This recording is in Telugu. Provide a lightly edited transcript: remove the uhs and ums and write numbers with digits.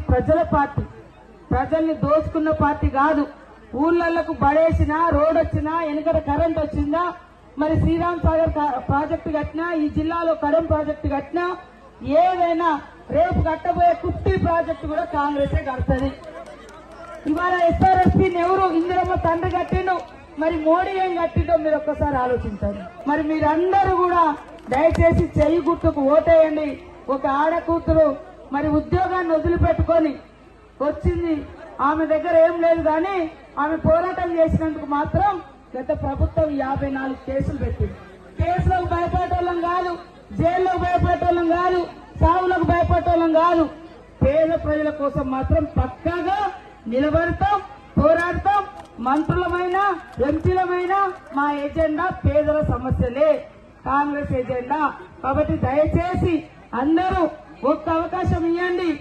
ప్రజల పార్టీ, ప్రజల్ని దోచుకున్న పార్టీ కాదు. ఊళ్ళకు బడేసినా, రోడ్ వచ్చినా, వెనుకట కరెంట్ వచ్చిందా, మరి శ్రీరామ్ సాగర్ ప్రాజెక్టు కట్టినా, ఈ జిల్లాలో కడెం ప్రాజెక్టు కట్టినా, ఏదైనా రేపు కట్టబోయే కుర్తి ప్రాజెక్టు కూడా కాంగ్రెసే కడుతుంది. ఇవాళ ఎస్ఆర్ఎస్పీ ఎవరు ఇందిరమ్మ తండ్రి కట్టిండు, మరి మోడీ ఏం కట్టిండో మీరు ఒక్కసారి ఆలోచించండి. మరి మీరందరూ కూడా దయచేసి చెయ్యి గుర్తుకు ఓటేయండి. ఒక ఆడ కూతురు మరి ఉద్యోగాన్ని వదిలిపెట్టుకొని వచ్చింది, ఆమె దగ్గర ఏం లేదు కానీ ఆమె పోరాటం చేసినందుకు మాత్రం గత ప్రభుత్వం 54 కేసులు పెట్టింది. కేసులకు భయపడేటోళ్ళం కాదు, జైల్లో భయపడేటోళ్ళం కాదు, సావులకు భయపడేటోళ్ళం కాదు. పేద ప్రజల కోసం మాత్రం పక్కాగా నిలబడతాం, పోరాడతాం. మంత్రులమైనా ఎంపీలమైనా మా ఎజెండా పేదల సమస్యలే, కాంగ్రెస్ ఎజెండా. కాబట్టి దయచేసి అందరూ ఒక్క అవకాశం ఇవ్వండి.